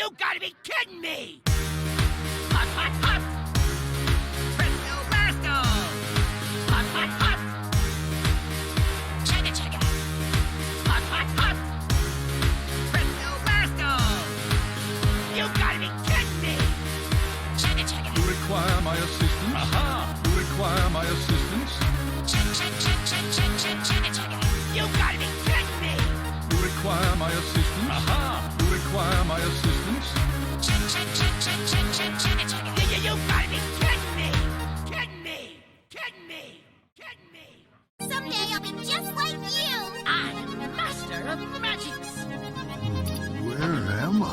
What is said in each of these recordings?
You gotta be kidding me! Hot, hot, hot! Presto, presto! Hot, hot, hot! Chugga, chugga! Hot, hot, hot! Presto, presto! You gotta be kidding me! Chugga, chugga! You require my assistance? Aha! You require my assistance? Chugga, chugga! You gotta be kidding me! You require my assistance? Aha! You require my assistance? You gotta be kidding me! Kidding me! Kidding me! Kidding me! Someday I'll be just like you! I'm master of magics! Where am I?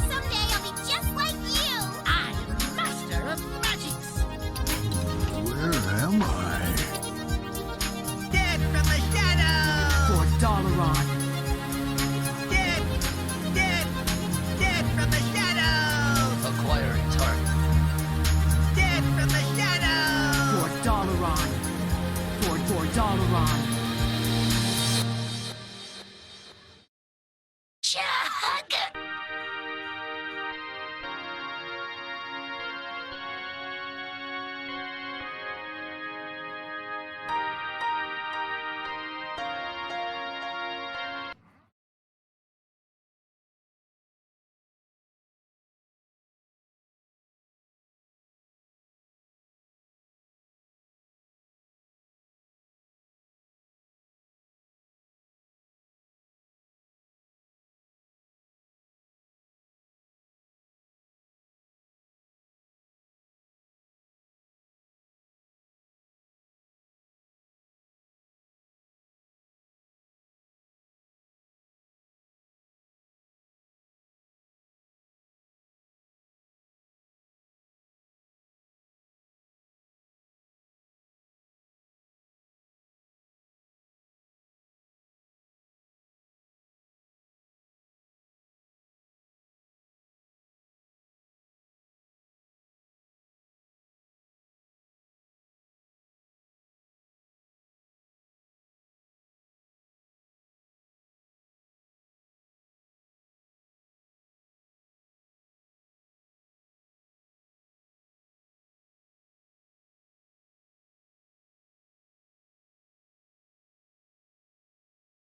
Someday I'll be just like you! I'm master of magics! Where am I? Dead from the shadow! For Dalaran. Dead from the shadow! Acquiring target. Dead from the shadow! For Dalaran. For Dalaran. Chug!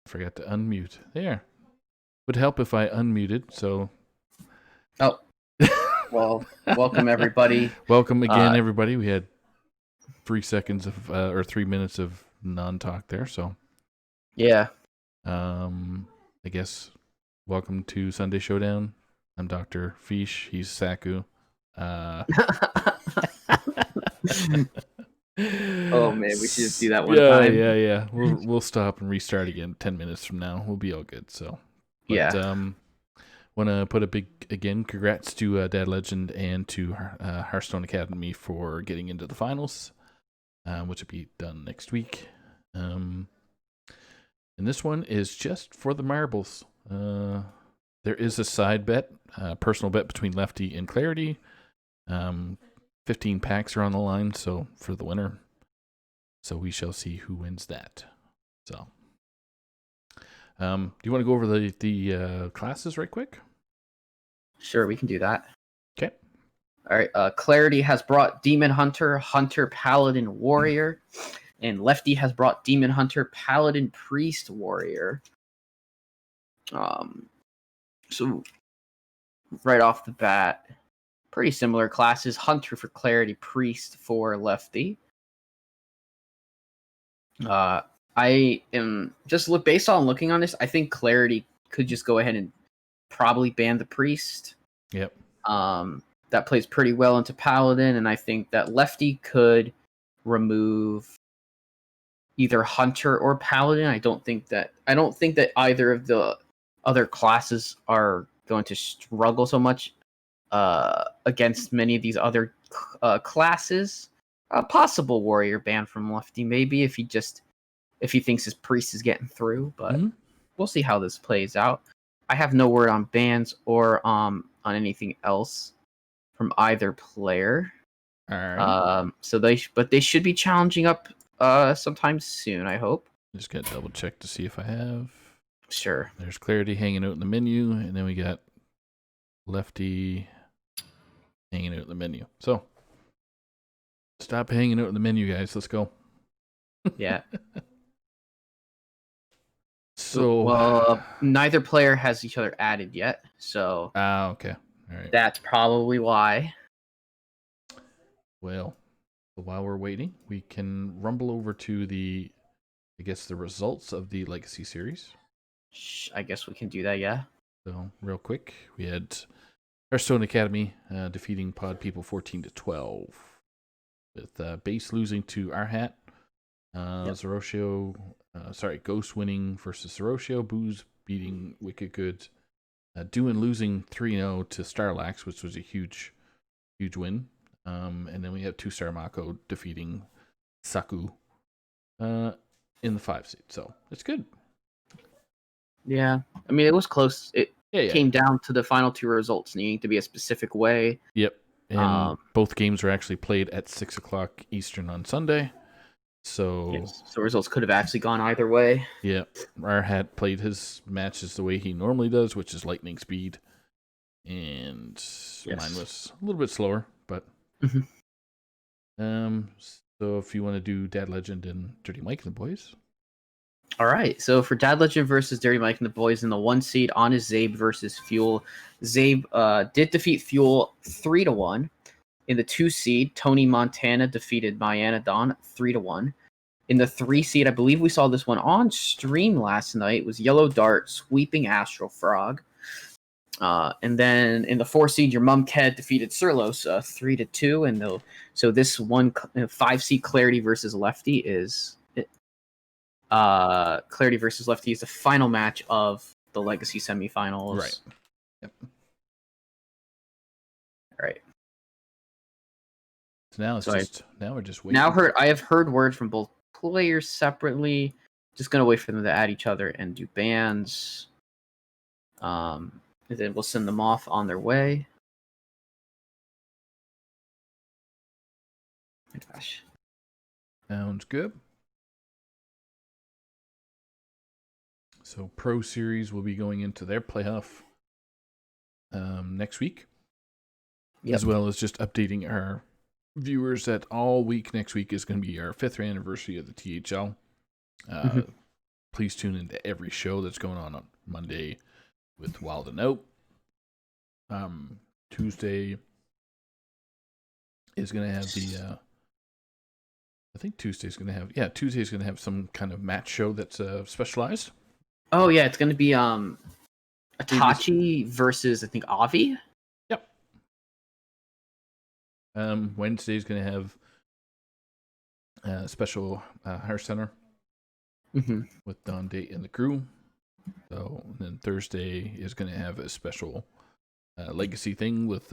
Forgot to unmute. There. Would help if I unmuted, so Oh, well, welcome everybody. welcome again, everybody. We had 3 seconds of, or 3 minutes of non-talk there, so Yeah, I guess welcome to Sunday Showdown. I'm Doctorfeesh. He's Saku. oh man, we should just do that one yeah, time. Yeah. We'll stop and restart again 10 minutes from now. We'll be all good. So, but, Yeah. Want to put a big again congrats to Dad Legend and to Hearthstone Academy for getting into the finals, which will be done next week. And this one is just for the marbles. There is a side bet, personal bet between Lefty and Clarity. 15 packs are on the line, so for the winner. So we shall see who wins that. So, do you want to go over the classes right quick? Sure, we can do that. Okay. All right. Clarity has brought Demon Hunter, Hunter, Paladin, Warrior, and Lefty has brought Demon Hunter, Paladin, Priest, Warrior. So right off the bat, pretty similar classes. Hunter for Clarity, Priest for Lefty. I am just based on looking on this, I think Clarity could just go ahead and probably ban the Priest. Yep. That plays pretty well into Paladin, and I think that Lefty could remove either Hunter or Paladin. I don't think that either of the other classes are going to struggle so much against many of these other classes. A possible Warrior ban from Lefty, maybe if he thinks his Priest is getting through, but we'll see how this plays out. I have no word on bans or on anything else from either player. All right. So they should be challenging up sometime soon, I hope. Just gotta double check to see if I have. Sure. There's Clarity hanging out in the menu, and then we got Lefty hanging out in the menu. So stop hanging out in the menu, guys. Let's go. Yeah. So well, neither player has each other added yet, so okay. All right. that's probably why. Well, while we're waiting, we can rumble over to the results of the Legacy series. I guess we can do that, yeah. So, real quick, we had Hearthstone Academy defeating Pod People 14-12, with Base losing to Arhat, Zeroshio, Ghost winning versus Zeroshio, Booze beating Wicked Good, Duin losing 3-0 to Starlax, which was a huge win. And then we had 2-star Mako defeating Saku in the 5 seed. So it's good. Yeah. I mean, it was close. It Yeah. came down to the final 2 results needing to be a specific way. Yep. And both games were actually played at 6 o'clock Eastern on Sunday. So, yes. So results could have actually gone either way. Yeah. Arhat played his matches the way he normally does, which is lightning speed. And mine was a little bit slower, but so if you want to do Dad Legend and Dirty Mike and the Boys. All right. So for Dad Legend versus Dirty Mike and the Boys in the 1 seed, on is Zabe versus Fuel. Zabe did defeat Fuel 3-1. In the 2 seed, Tony Montana defeated Myanodon 3-1. In the 3 seed, I believe we saw this one on stream last night. It was Yellow Dart sweeping Astral Frog. And then in the 4 seed, your Mum Ked defeated Surlos 3-2. And so this 5 seed Clarity versus Lefty is Clarity versus Lefty is the final match of the Legacy semifinals. Right. Yep. All right. So now we're just waiting. I have heard word from both players separately. Just gonna wait for them to add each other and do bans. And then we'll send them off on their way. Oh my gosh. Sounds good. So Pro Series will be going into their playoff next week. Yep. As well as just updating our viewers that all week next week is going to be our 5th anniversary of the THL. Please tune into every show that's going on Monday with Wild and Out. Tuesday is going to have Tuesday's going to have some kind of match show that's specialized. Oh yeah, it's going to be Itachi versus I think Avi. Yep. Wednesday's going to have a special Hearth Center with Don Date and the crew. So then Thursday is going to have a special Legacy thing with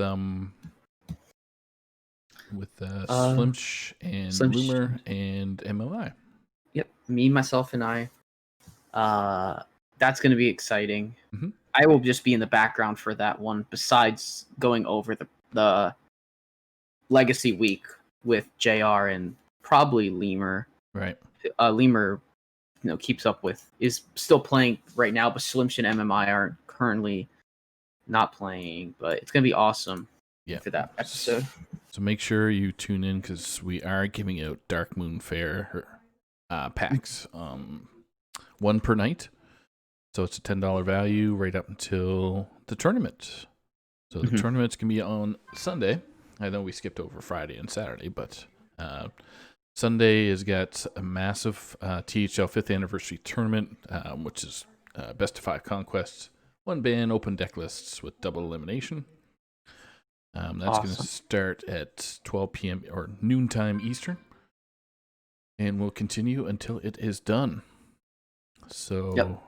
Slimsh and Bloomer and MLI. Yep, me, myself, and I. That's going to be exciting. I will just be in the background for that one. Besides going over the Legacy week with JR and probably Lemur. Right. Lemur, keeps up with is still playing right now, but Slimsh and MMI are currently not playing. But it's going to be awesome. Yeah. For that episode. So make sure you tune in because we are giving out Dark Moon Fair packs. 1 per night. So it's a $10 value right up until the tournament. So the tournament's going to be on Sunday. I know we skipped over Friday and Saturday, but Sunday has got a massive THL 5th anniversary tournament, which is best of 5 conquests, 1 ban, open deck lists with double elimination. That's going to start at 12 p.m. or noontime Eastern. And will continue until it is done. So,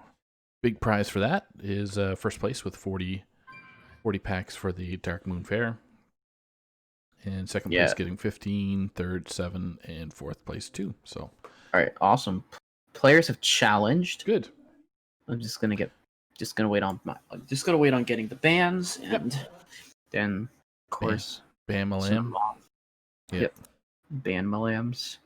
big prize for that is first place with 40 packs for the Dark Moon Fair. And second place getting 15, third, 7, and fourth place 2. So, all right, awesome. Players have challenged. Good. I'm just gonna wait on getting the bans and then of course ban Malam. Yep. Ban Malams.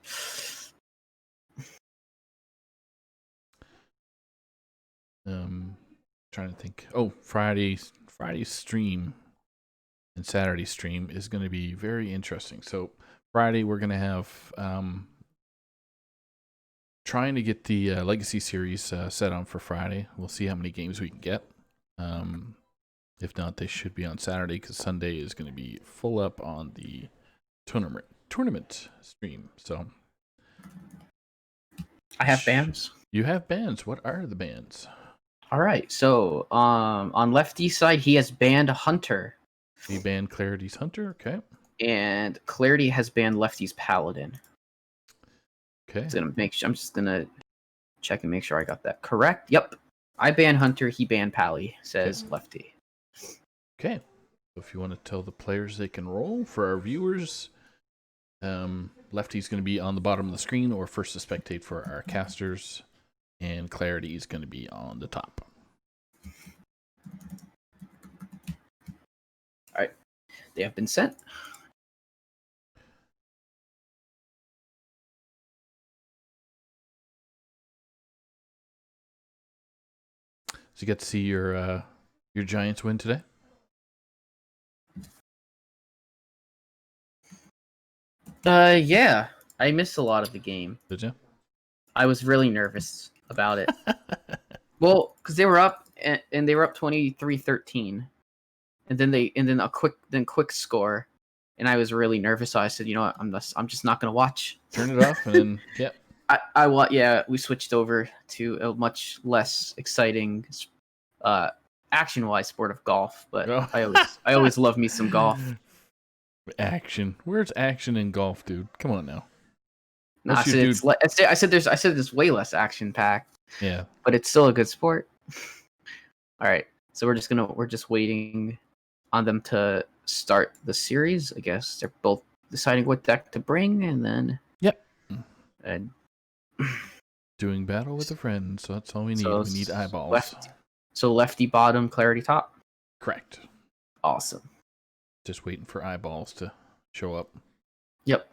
trying to think. Oh, Friday's stream and Saturday's stream is going to be very interesting. So Friday we're going to have trying to get the Legacy series set on for Friday. We'll see how many games we can get. If not, they should be on Saturday because Sunday is going to be full up on the tournament stream. So I have bands. You have bands. What are the bands? All right. So on Lefty's side, he has banned Hunter. He banned Clarity's Hunter. Okay. And Clarity has banned Lefty's Paladin. Okay. I'm just gonna check and make sure I got that correct. Yep. I banned Hunter, he banned Pally, says Lefty. Okay. So if you want to tell the players they can roll for our viewers, Lefty's going to be on the bottom of the screen or first to spectate for our casters, and Clarity is going to be on the top. All right. They have been sent. So you get to see your Giants win today? Yeah. I missed a lot of the game. Did you? I was really nervous about it. Well, because they were up and they were up 23-13. And then a quick score. And I was really nervous, so I said, you know what, I'm just not gonna watch. Turn it off and then yep. We switched over to a much less exciting action-wise sport of golf, but Oh. I always love me some golf. Action. Where's action in golf, dude? Come on now. No, I said there's way less action packed. Yeah. But it's still a good sport. All right. So we're just waiting on them to start the series. I guess they're both deciding what deck to bring, and then and doing battle with a friend. So that's all we need. We need eyeballs. Lefty bottom, Clarity top. Correct. Awesome. Just waiting for eyeballs to show up. Yep.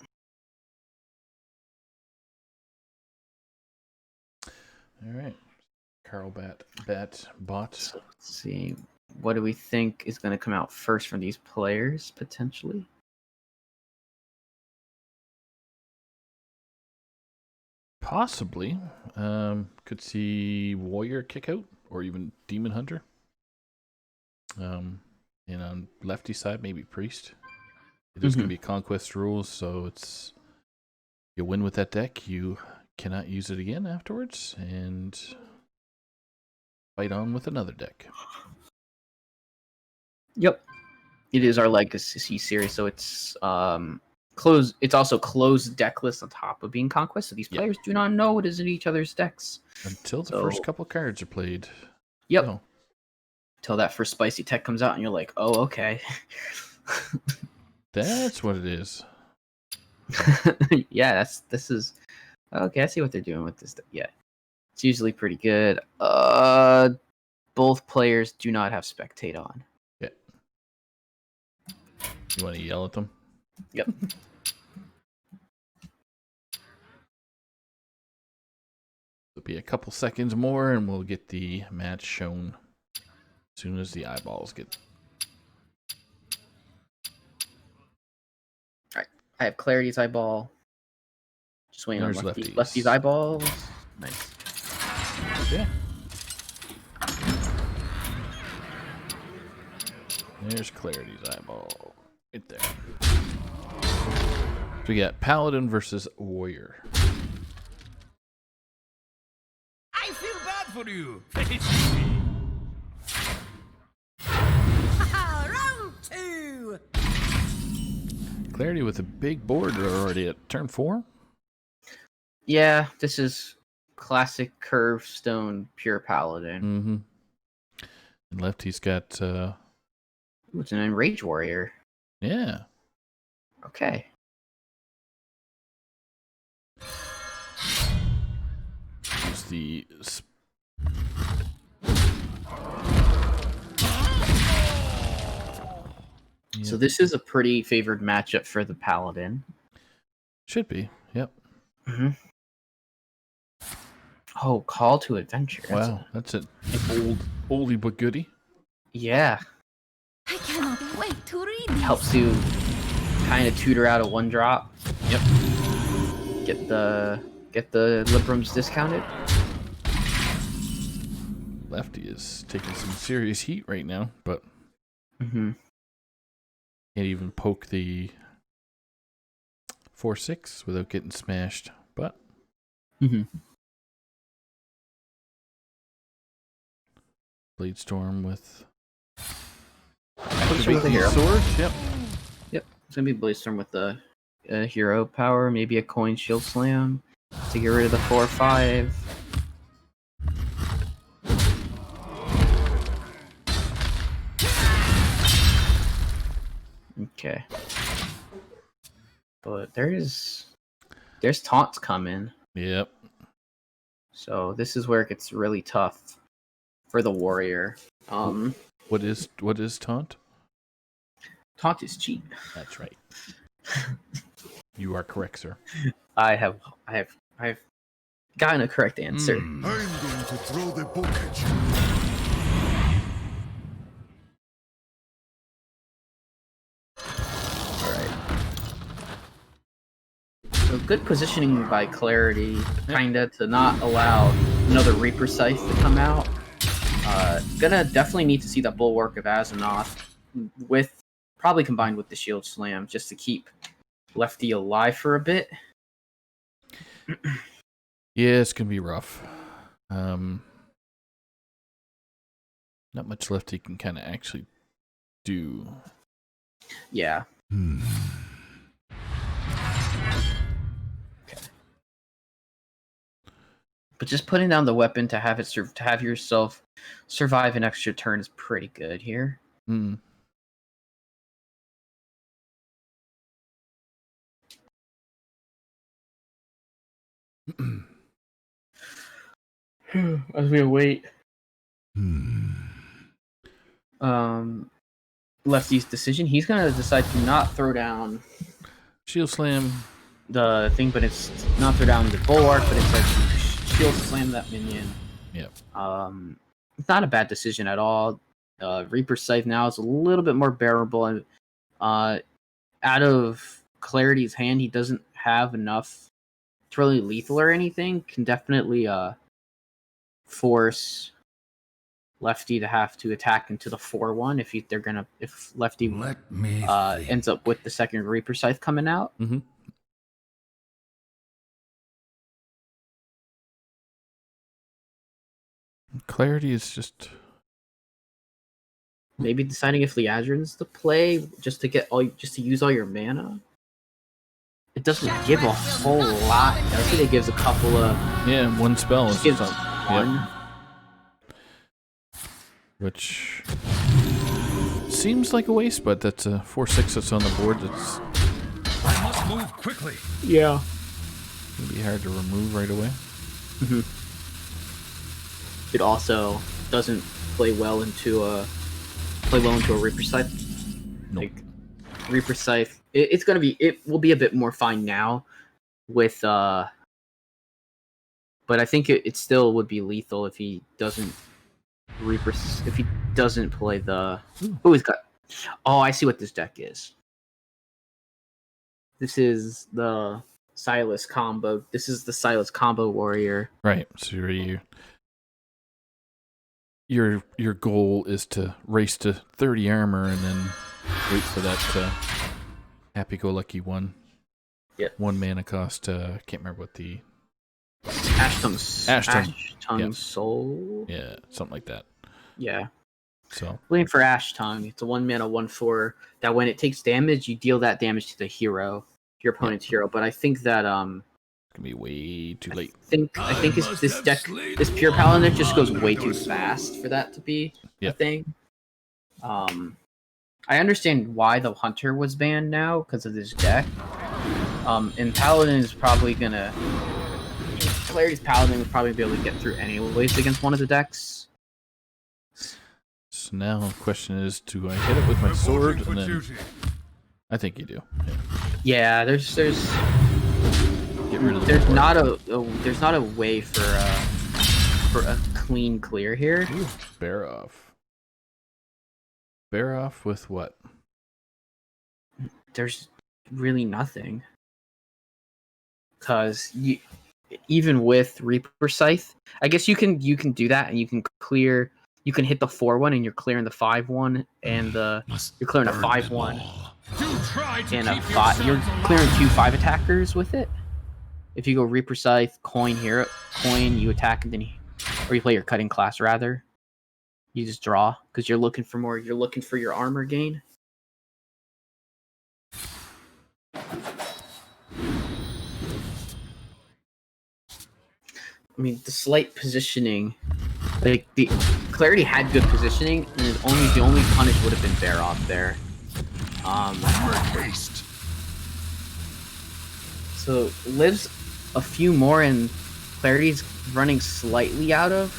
All right. Carl bot. So let's see. What do we think is going to come out first from these players, potentially? Possibly. Could see Warrior kick out or even Demon Hunter. And on Lefty side, maybe Priest. There's going to be Conquest rules, so it's you win with that deck, you cannot use it again afterwards, and fight on with another deck. Yep. It is our Legacy series, so it's closed. It's also closed deck list on top of being Conquest, so these players do not know what is in each other's decks until the first couple cards are played. Yep. No. Till that first spicy tech comes out, and you're like, "Oh, okay." That's what it is. Yeah, this is okay. I see what they're doing with this. Yeah, it's usually pretty good. Both players do not have spectate on. Yeah. You want to yell at them? Yep. It'll be a couple seconds more, and we'll get the match shown as soon as the eyeballs get. All right, I have Clarity's eyeball. Just waiting on Lefty's eyeballs. Nice. Yeah. There's Clarity's eyeball. Right there. So we got Paladin versus Warrior. I feel bad for you. Round two. Clarity with a big board already at turn 4. Yeah, this is classic curve stone pure Paladin. Mm-hmm. And Lefty's got It's an Enrage Warrior. yeah. Okay. Use the So this is a pretty favored matchup for the Paladin. should be. Yep. Mm-hmm. Oh, Call to Adventure. Wow, that's an oldie but goodie. Yeah. I cannot wait to read this. Helps you kind of tutor out a 1-drop. Yep. Get the Librams discounted. Lefty is taking some serious heat right now, but Mm-hmm. can't even poke the 4-6 without getting smashed. But Mm-hmm. Blade Storm with With a hero. sword. Yep. Yep. It's gonna be Blaze with the hero power, maybe a coin shield slam to get rid of the 4/5. Okay. But there's taunts coming. Yep. So this is where it gets really tough for the warrior. What is taunt? Taunt is cheat. That's right. You are correct, sir. I have gotten a correct answer. I'm going to throw the book at you. Alright. So good positioning by Clarity, kinda, to not allow another Reaper Scythe to come out. Gonna definitely need to see the Bulwark of Azeroth, with probably combined with the Shield Slam, just to keep Lefty alive for a bit. Yeah, it's gonna be rough. Not much left he can kind of actually do. Yeah. But just putting down the weapon to have it to have yourself survive an extra turn is pretty good here. Mm. As we await Lefty's decision, he's gonna decide to not throw down Shield slam. the thing, but it's not throw down the bulwark, but instead to shield slam that minion. Yep. It's not a bad decision at all. Reaper Scythe now is a little bit more bearable, and out of Clarity's hand, he doesn't have enough to really lethal or anything. Can definitely force Lefty to have to attack into the 4/1 if Lefty Let me ends up with the second Reaper Scythe coming out. Mm-hmm. Clarity is just Maybe deciding if Liadrin's the play just to use all your mana. It doesn't give a whole lot, does it? It gives a couple of one spell is gives just one. which seems like a waste, but that's a 4/6 that's on the board. That's I must move quickly. Yeah. gonna be hard to remove right away. Mm-hmm. It also doesn't play well into a Reaper Scythe. Nope. Like Reaper Scythe, it will be a bit more fine now with but I think it still would be lethal if he doesn't play the he's got. Oh, I see what this deck is. This is the Silas combo. This is the Silas combo warrior. Right. So your goal is to race to 30 armor and then wait for that happy-go-lucky one. Yep. 1 mana cost. Can't remember what the Ash Tongue Yep. Soul. Yeah, something like that. Yeah. So Waiting for Ash Tongue. It's a 1 mana 1/4 that when it takes damage, you deal that damage to the hero, your opponent's hero. But I think that it's gonna be way too late. I think this pure paladin deck just goes way too fast for that to be a thing. I understand why the hunter was banned now because of this deck. And paladin is probably gonna. Clarity's paladin would probably be able to get through anyways against one of the decks. So now the question is, do I hit it with my sword? And then I think you do. Yeah, there's Get rid of the there's board. not a way for for a clean clear here. Ooh, bear off. Bear off with what? There's really nothing. Because even with Reaper Scythe, I guess you can do that, and you can clear. You can hit the 4-1, and you're clearing the 5-1, and you're clearing a 5-1 and a 5. You're clearing 2 5 attackers with it. If you go Reaper Scythe, coin here, coin, you attack, and then or you play your cutting class rather. You just draw because you're looking for more. You're looking for your armor gain. I mean, the slight positioning, like the Clarity had good positioning, and the only punish would have been bear off there. So lives a few more, and Clarity's running slightly out of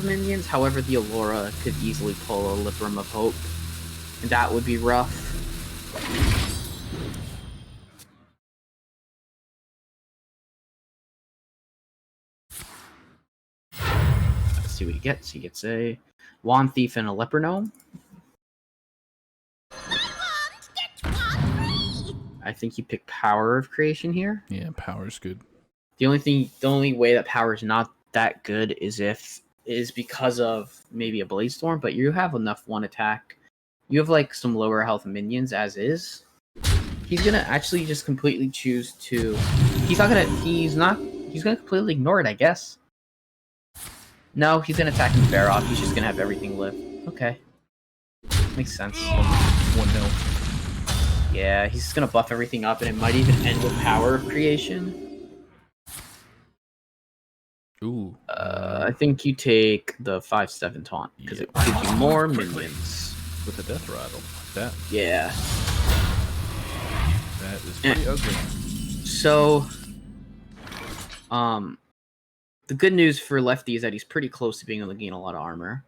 minions. However, the Allura could easily pull a Libram of Hope, and that would be rough. See what he gets. He gets a Wand Thief and a Leper Gnome. I think you pick Power of Creation here. Yeah, power's good. The only way that power is not that good is because of maybe a Blaze Storm, but you have enough one attack. You have like some lower health minions as is. He's gonna actually just completely choose to. He's gonna completely ignore it, I guess. No, he's gonna attack and bear off. He's just gonna have everything live. Okay. Makes sense. 1-0. Yeah, he's just gonna buff everything up, and it might even end with Power of Creation. Ooh. I think you take the 5/7 taunt because it gives you more minions. With a death rattle like that. Yeah. That is pretty ugly. So, the good news for Lefty is that he's pretty close to being able to gain a lot of armor.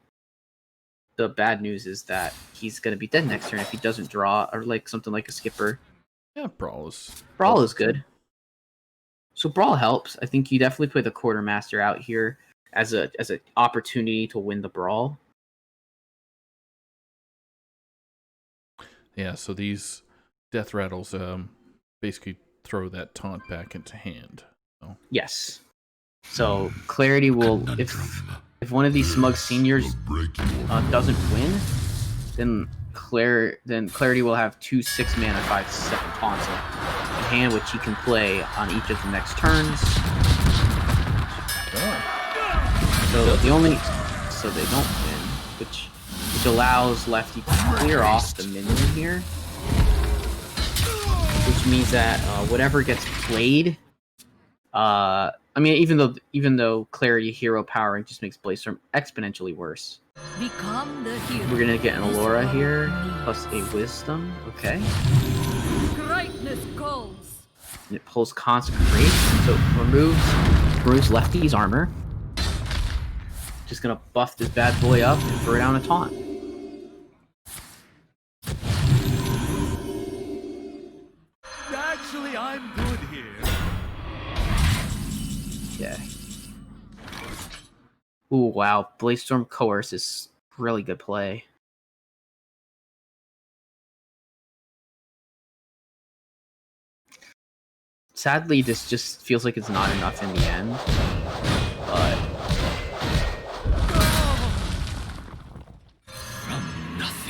The bad news is that he's going to be dead next turn if he doesn't draw, or like something like a skipper. Yeah, Brawl is good. So Brawl helps. I think you definitely play the Quartermaster out here as an opportunity to win the Brawl. Yeah, so these death rattles basically throw that taunt back into hand. So. Yes. So Clarity will, if one of these smug seniors doesn't win, then Clarity will have 2 6-mana 5/7 taunts in hand, which he can play on each of the next turns. So they don't win, which allows Lefty to clear off the minion here, which means that whatever gets played. I mean, even though Clarity hero powering just makes Blaze Storm exponentially worse. Become the hero. We're gonna get an Allura here, plus a Wisdom, okay. Greatness calls. And it pulls Consecration, so it removes Lefty's armor. Just gonna buff this bad boy up and throw down a taunt. Actually, I'm good here. Yeah. Ooh, wow. Blaze Storm Coerce is really good play. Sadly, this just feels like it's not enough in the end. But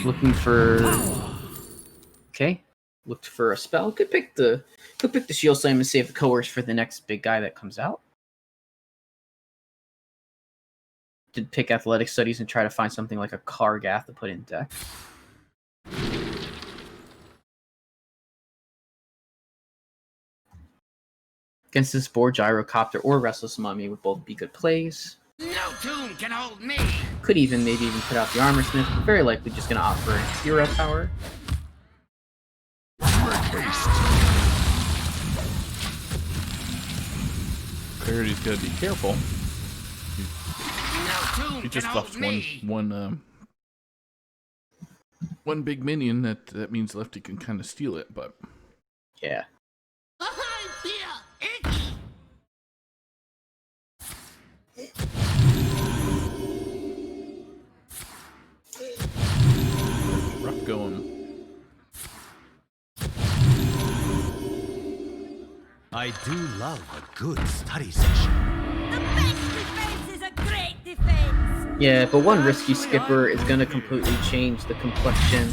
looking for looked for a spell. Could pick the Shield Slam and save the Coerce for the next big guy that comes out. Did pick Athletic Studies and try to find something like a Kargath to put in deck. Against this board, Gyrocopter or Restless Mummy would both be good plays. No tomb can hold me. Could maybe even put out the Armor Smith. Very likely just going to opt for hero power. Clarity's got to be careful. No tomb He just can buffs hold me. one big minion. That means Lefty can kind of steal it, but Yeah. I feel icky. going. I do love a good study session. The best defense is a great defense. Yeah, but one risky skipper is gonna completely change the complexion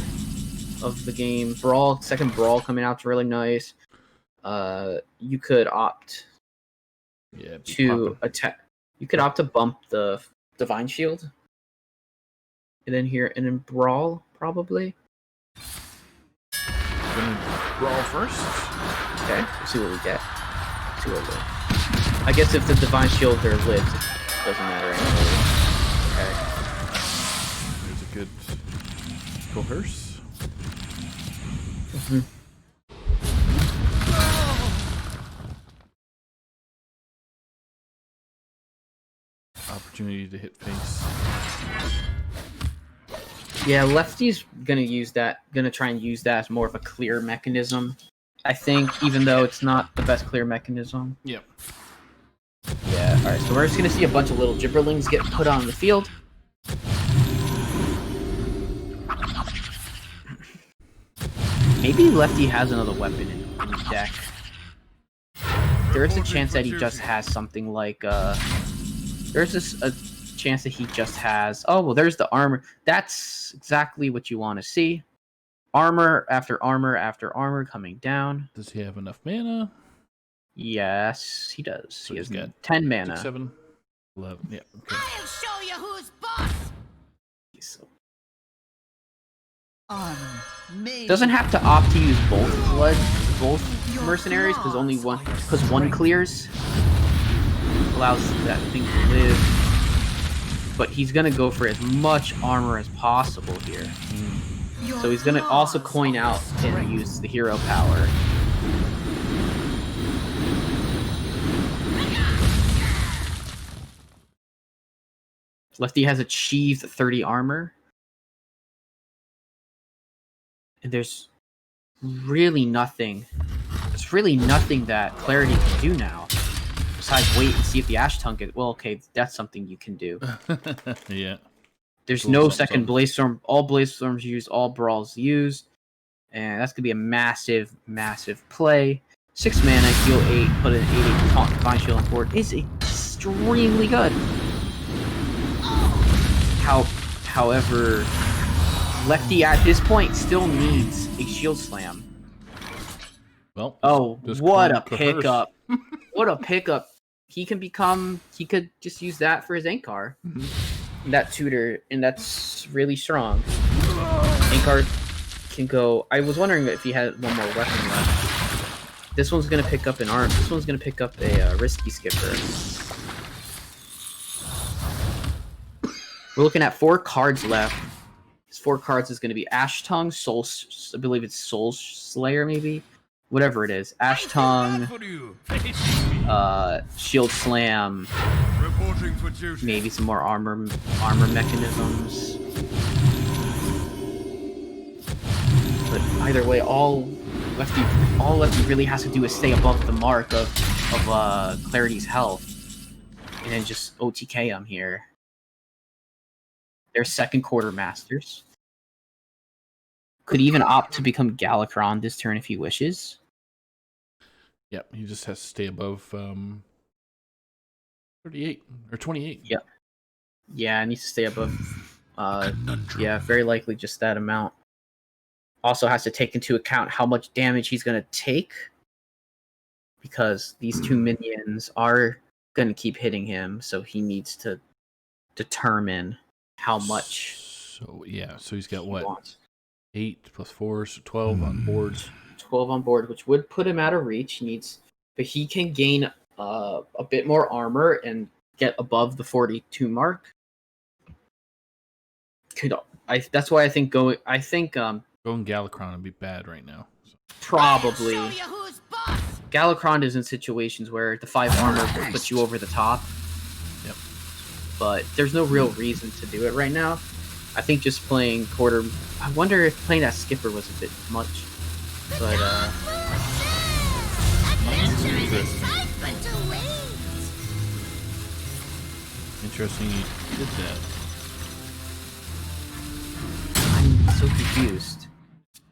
of the game. Brawl, second brawl coming out's really nice. You could opt Yeah. be to popping. attack. You could opt to bump the divine shield, and then brawl probably. Gonna brawl first. Okay, let's see what we get. Let's see what we I guess if the divine shield there lives, it doesn't matter anyway. Okay. There's a good coerce. Mhm. Opportunity to hit face. Yeah, Lefty's gonna try and use that as more of a clear mechanism. I think, even though it's not the best clear mechanism. Yep. Yeah, alright, so we're just gonna see a bunch of little gibberlings get put on the field. Maybe Lefty has another weapon in his deck. There is a chance that he just has something like, there's a chance that he just has... Oh, well, there's the armor. That's exactly what you want to see. Armor after armor after armor coming down. Does he have enough mana? Yes, he does. So he has he's got 10 mana. 6, 7, 11. Yeah. Okay. I'll show you who's boss. So- Made Doesn't have to opt to use both mercenaries, because one clears. Allows that thing to live. But he's gonna go for as much armor as possible here. So he's gonna also coin out and use the hero power. Lefty has achieved 30 armor. And there's really nothing. There's really nothing that Clarity can do now. Besides wait and see if the Ash Tongue gets... Well, okay, that's something you can do. Yeah. There's Cool, no something, second something. Blaze Storm. All Blaze Storms used, all Brawls used. And that's going to be a massive, massive play. 6 mana, heal 8, put an 8/8 taunt Divine Shield on board. Is extremely good. However, Lefty at this point still needs a Shield Slam. Well. Oh, just what a coerce. pickup. What a pickup. He could just use that for his Ankar. That tutor, and that's really strong. Ankar can go... I was wondering if he had one more weapon left. This one's going to pick up an arm. This one's going to pick up a risky skipper. We're looking at 4 cards left. This 4 cards is going to be Ash Tongue, I believe it's Soul Slayer, maybe? Whatever it is. Ash Tongue, For you. Shield Slam, Reporting for duty. maybe some more armor mechanisms. But either way, all Lefty really has to do is stay above the mark of Clarity's health, and then just OTK him here. They're second quarter masters. Could even opt to become Galakron this turn if he wishes. Yep. He just has to stay above 38 or 28. Yep. Yeah, it needs to stay above. Yeah, very likely just that amount. Also has to take into account how much damage he's going to take, because these 2 minions are going to keep hitting him, so he needs to determine how much So yeah. So he's got he what? wants. 8 plus 4, so 12 on board. 12 on board, which would put him out of reach. But he can gain a bit more armor and get above the 42 mark. That's why I think Going Galakron would be bad right now. So. probably Show you who's boss. Galakron is in situations where the 5 armor will put you over the top. Yep. But there's no real reason to do it right now. I think just playing quarter... I wonder if playing that skipper was a bit much. But, Excitement to wait. Interesting you did that. I'm so confused.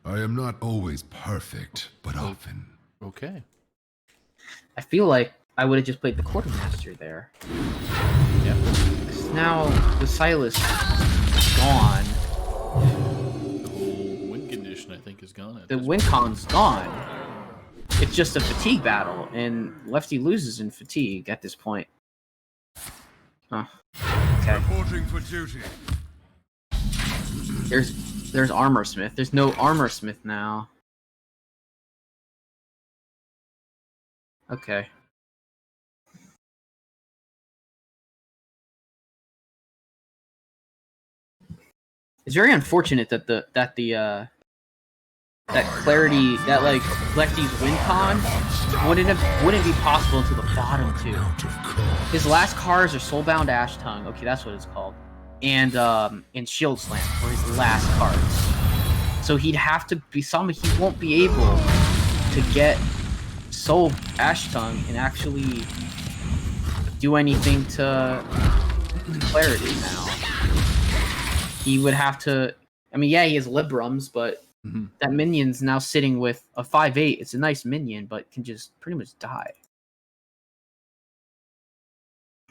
I am not always perfect, but often. Okay. I feel like I would have just played the quartermaster there. Yeah. 'Cause now the Silas is gone. The whole win condition, I think, is gone. At The this win con's gone. It's just a fatigue battle, and Lefty loses in fatigue at this point. Huh. Okay. Reporting for duty. There's Armor Smith. There's no Armor Smith now. Okay. It's very unfortunate that that clarity, that like Lefty's win con wouldn't be possible until the bottom two. His last cards are Soulbound Ash Tongue. Okay, that's what it's called. And Shield Slam for his last cards. So he'd have to be he won't be able to get Soul Ash Tongue and actually do anything to clarity now. He would have to. I mean, yeah, he has Librams, but that minion's now sitting with a 5/8. It's a nice minion, but can just pretty much die.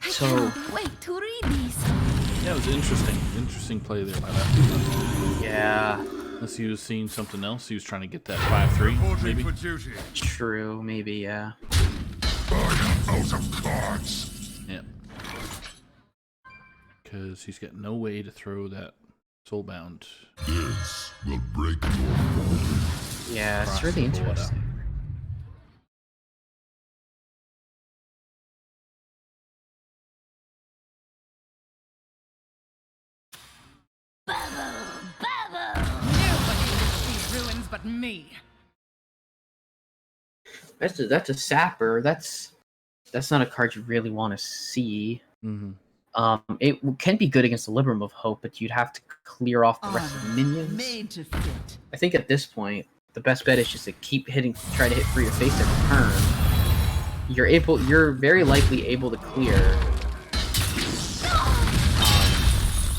I So cannot wait to read these. Yeah, it was interesting play there by that. yeah, Unless he was seeing something else, he was trying to get that 5-3, Reporting maybe. for duty. true, maybe, yeah. I am out of cards. Yeah. Because he's got no way to throw that Soulbound. This will break your fall. Yeah, it's Cross really the board interesting. Nobody lives these ruins but me. That's a sapper. That's not a card you really want to see. It can be good against the Libram of Hope, but you'd have to clear off the rest of the minions. Made to fit. I think at this point, the best bet is just to keep hitting, try to hit for your face every turn. You're very likely able to clear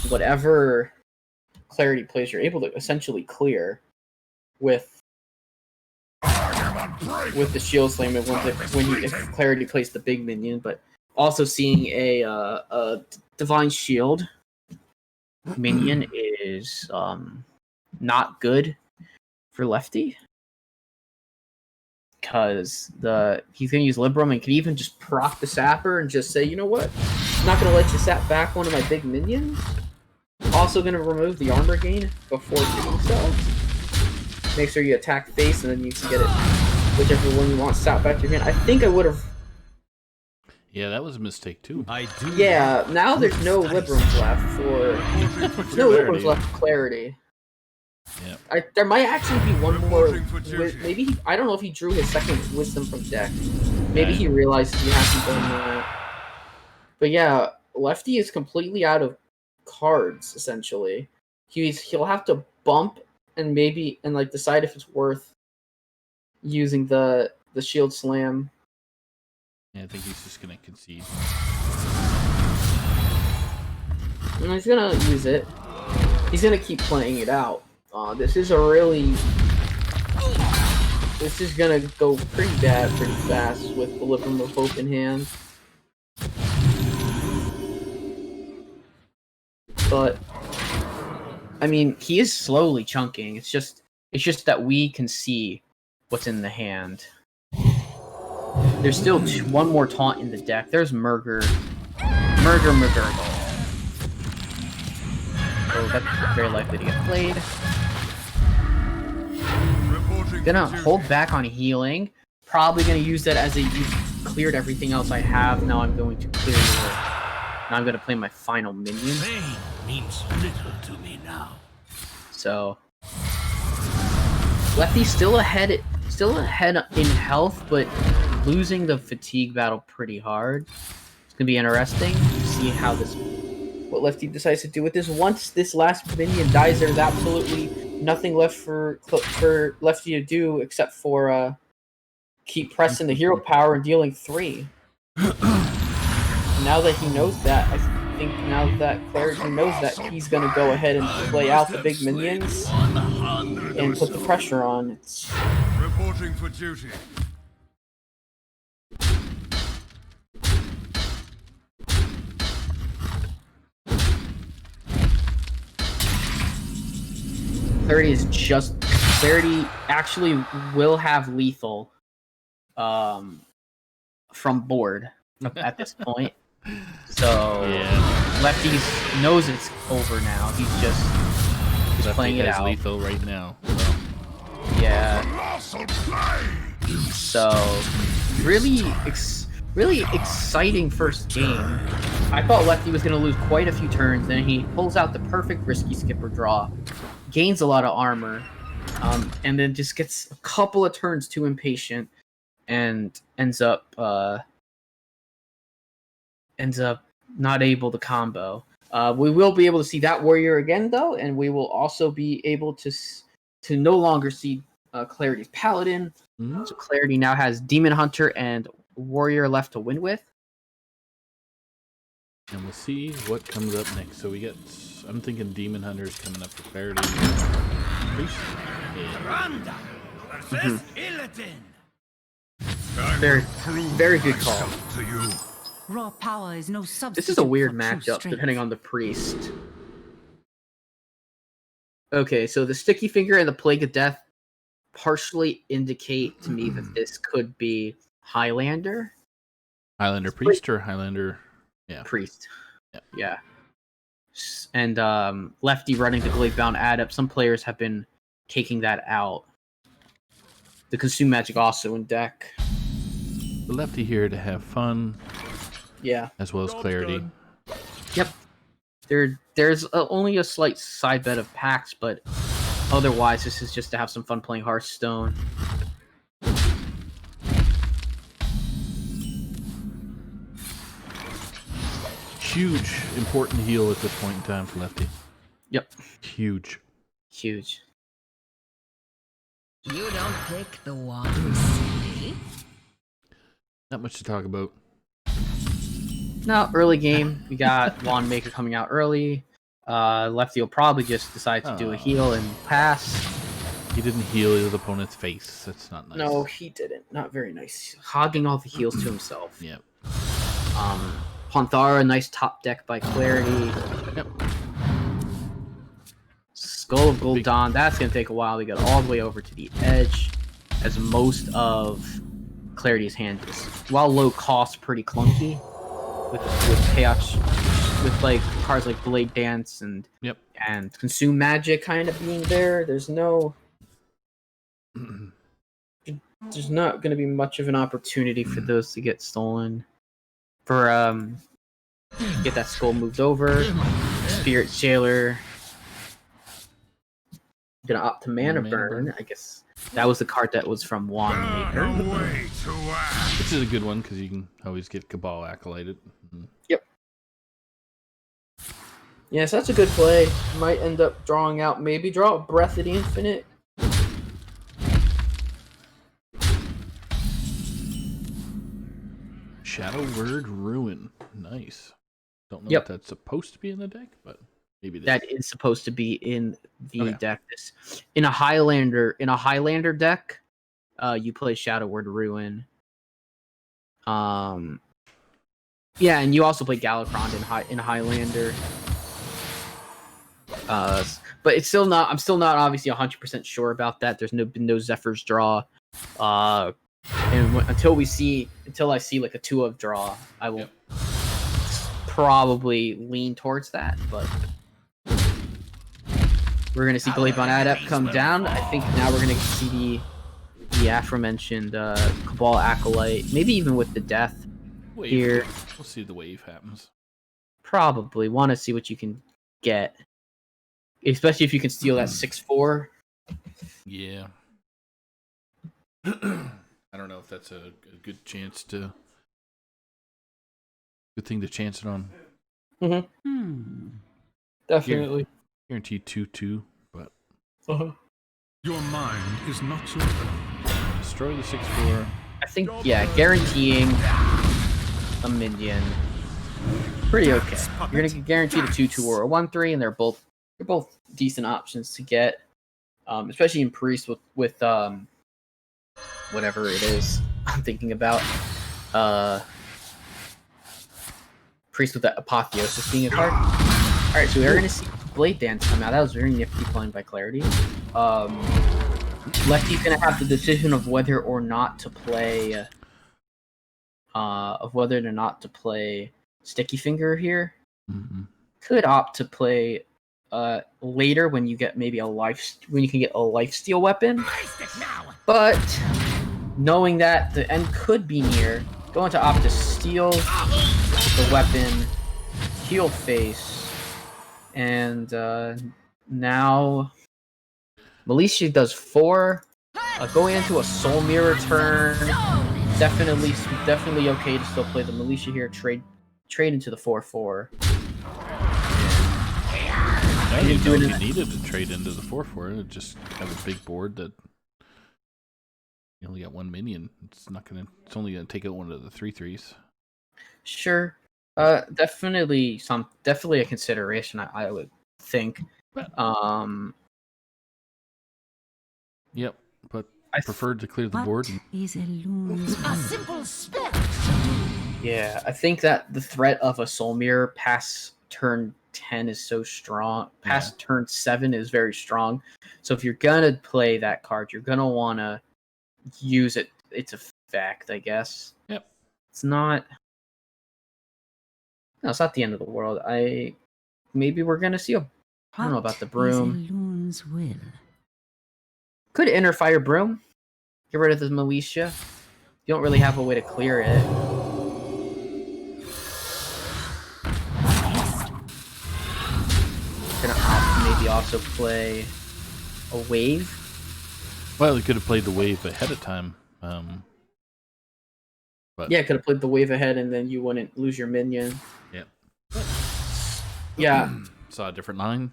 whatever clarity plays. You're able to essentially clear with the Shield Slam if clarity plays the big minion, but also seeing a Divine Shield minion is not good for Lefty, because he's gonna use Libram and can even just proc the Sapper and just say, you know what, I'm not gonna let you sap back one of my big minions. Also gonna remove the armor gain before doing so. Make sure you attack face and then you can get it whichever one you want sap back to your hand. I think I would have. Yeah, that was a mistake too. I do. Yeah, now there's no Librams left for clarity. Yeah. There might actually be one more. Reporting for duty. Maybe I don't know if he drew his second wisdom from deck. Maybe he realizes he hasn't done that. But yeah, Lefty is completely out of cards essentially. He'll have to bump and like decide if it's worth using the Shield Slam. Yeah, I think he's just gonna concede. And he's gonna use it. He's gonna keep playing it out. This is gonna go pretty bad pretty fast with the Libram of Hope in hand. But I mean, he is slowly chunking. It's just that we can see what's in the hand. There's still one more taunt in the deck. There's Murger. So that's very likely to get played. Gonna hold back on healing. Probably gonna use that as you've cleared everything else I have. Now I'm going to clear your. Now I'm gonna play my final minion. Pain means little to me now. So Lefty's still ahead in health, but losing the fatigue battle pretty hard. It's gonna be interesting to see what Lefty decides to do with this. Once this last minion dies, there's absolutely nothing left for Lefty to do except for keep pressing the hero power and dealing 3. Now that he knows that, think now that Clarity knows that, he's gonna go ahead and play out the big minions and put the pressure on. It's Reporting for duty. Clarity actually will have lethal from board at this point. So Yeah. Lefty knows it's over now. He's just Lefty playing it has out. lethal right now. So. Yeah. Colossal play. So really exciting first game. I thought Lefty was going to lose quite a few turns, then he pulls out the perfect risky skipper draw, gains a lot of armor, and then just gets a couple of turns too impatient and ends up not able to combo. We will be able to see that warrior again though, and we will also be able to no longer see Clarity's paladin. Mm-hmm. So Clarity now has Demon Hunter and Warrior left to win with. And we'll see what comes up next. So we get, I'm thinking Demon Hunter's coming up for Clarity. Priest. Yeah. Versus Illidan. Very good call. To you. Raw power is no substitute. This is a weird for true matchup strength. depending on the priest. Okay, so the Sticky Finger and the Plague of Death partially indicate to me that this could be Highlander. Highlander Priest or Highlander? Yeah. Priest. Yeah. Yeah. And Lefty running the Gladebound Adept. Some players have been taking that out. The Consume Magic also in deck. The Lefty here to have fun, Yeah. as well as Clarity. Yep. There's only a slight side bet of packs, but otherwise this is just to have some fun playing Hearthstone. Huge, important heal at this point in time for Lefty. Yep. Huge. Huge. You don't pick the one, silly. Not much to talk about. No, early game. We got Wand Maker coming out early. Lefty will probably just decide to do a heal and pass. He didn't heal his opponent's face. That's not nice. No, he didn't. Not very nice. Hogging all the heals to himself. Yep. Panthara, nice top deck by Clarity. Yep. Skull of Gul'dan, that's going to take a while to get all the way over to the edge, as most of Clarity's hand is, while low cost, pretty clunky with chaos, with like cards like Blade Dance and Consume Magic kind of being there. There's not going to be much of an opportunity for those to get stolen. For get that skull moved over. Spirit Jailer. Gonna opt to Mana Burn. I guess that was the card that was from Wand Maker. No way to act. This is a good one because you can always get Cabal Acolyted. Yep. Yeah, so that's a good play. Might end up drawing out, maybe draw a Breath of the Infinite. Shadow Word Ruin. Nice. Don't know if that's supposed to be in the deck, but maybe it is. That is supposed to be in the deck. In a Highlander deck, you play Shadow Word Ruin. Yeah, and you also play Galakrond in Highlander. But it's still not. I'm still not obviously 100% sure about that. There's been no Zephyr's draw. And until I see like a 2-of draw, I will probably lean towards that. But we're gonna see Gladebound Adept come down. I think now we're gonna see the aforementioned Cabal Acolyte, maybe even with the death wave. Here. We'll see if the wave happens. Probably want to see what you can get, especially if you can steal that 6/4. Yeah. I don't know if that's a good chance to. Good thing to chance it on. Definitely. Guaranteed 2/2, but. Your mind is not your own. Destroy the 6/4. I think, yeah, guaranteeing a minion. pretty okay. You're gonna get guaranteed a 2/2 or a 1/3, and they're both decent options to get, especially in priest with whatever it is I'm thinking about. Priest with that apotheosis being a card. All right, so we are gonna see Blade Dance come out. That was very nifty playing by Clarity. Lefty's gonna have the decision of whether or not to play. Sticky Finger here. Mm-hmm. Could opt to play later when you get maybe when you can get a lifesteal weapon. But knowing that the end could be near, going to opt to steal the weapon, heal face, and now Militia does 4. Going into a Soul Mirror turn. Definitely okay to still play the Militia here. Trade into the 4/4. I didn't know if you needed to trade into the 4/4. It'd just have a big board that you only got 1 minion. It's only gonna take out one of the 3/3s. Sure. Definitely a consideration. I would think. Yep, but I preferred to clear the board. A simple spell. Yeah, I think that the threat of a Soul Mirror past turn 10 is so strong. Past turn 7 is very strong. So if you're gonna play that card, you're gonna wanna use its effect, I guess. Yep. It's not the end of the world. Maybe we're gonna see I don't know about the broom. Could Inner Fire Broom. Get rid of the Militia. You don't really have a way to clear it. Gonna maybe also play a Wave. Well, you could have played the Wave ahead of time. But yeah, could have played the Wave ahead, and then you wouldn't lose your minion. Yeah. Yeah. Saw a different line.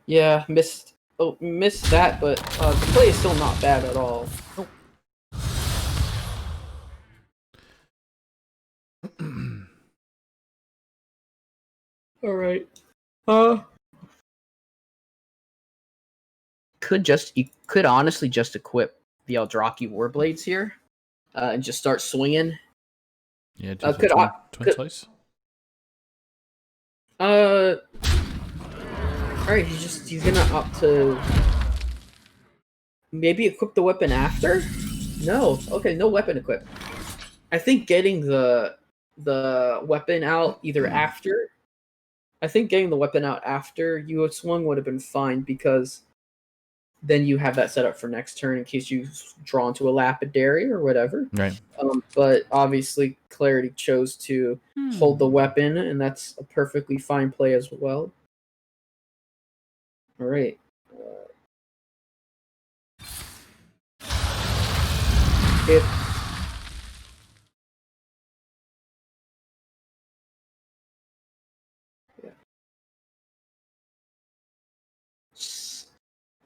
Yeah, missed that, but the play is still not bad at all. Nope. All right. Could honestly just equip the Eldraki Warblades here, and just start swinging. Yeah, just twin slice. All right, he's gonna opt to maybe equip the weapon after. No, okay, no weapon equip. I think getting the weapon out either after. I think getting the weapon out after you had swung would have been fine, because then you have that set up for next turn in case you draw into a lapidary or whatever. Right. But obviously, Clarity chose to hold the weapon, and that's a perfectly fine play as well. All right.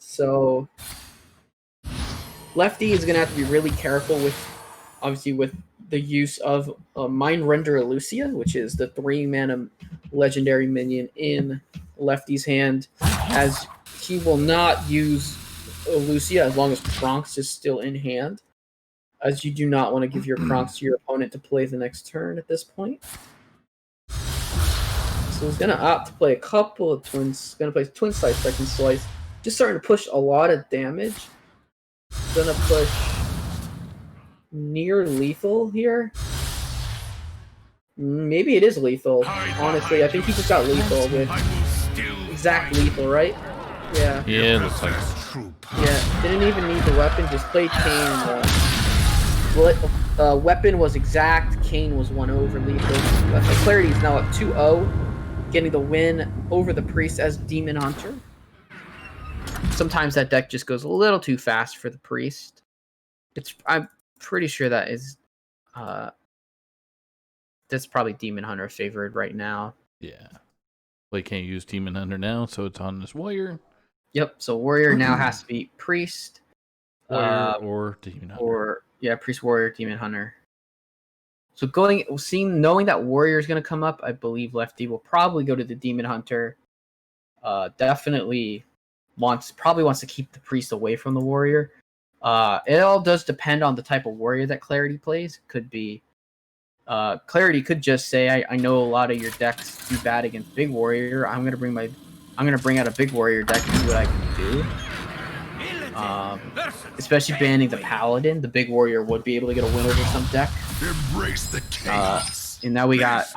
So Lefty is going to have to be really careful with the use of Mind Render Elucia, which is the 3-mana legendary minion in Lefty's hand, as he will not use Elucia as long as Kronx is still in hand, as you do not want to give your Kronx to your opponent to play the next turn at this point. So he's going to opt to play a couple of twins. Going to play Twin Slice, Second Slice. Just starting to push a lot of damage. Gonna push near lethal here. Maybe it is lethal. Honestly, I think he just got lethal with exact lethal, right? Yeah. Yeah, it looks like Yeah, didn't even need the weapon. Just played Kane. Weapon was exact. Kane was 1 over lethal. Clarity is now up 2-0, getting the win over the Priest as Demon Hunter. Sometimes that deck just goes a little too fast for the Priest. I'm pretty sure that is that's probably Demon Hunter favored right now. Yeah. Well, you can't use Demon Hunter now, so it's on this Warrior. Yep, so Warrior now has to be Priest. Warrior or Demon Hunter. Priest, Warrior, Demon Hunter. So knowing that warrior is going to come up, I believe lefty will probably go to the demon hunter. Definitely wants to keep the priest away from the warrior. It all does depend on the type of warrior that Clarity plays. Could be Clarity could just say, I know a lot of your decks do bad against big warrior. I'm gonna bring out a big warrior deck and see what I can do. Especially banning the paladin, the big warrior would be able to get a win over some deck. Embrace the chaos. And now we got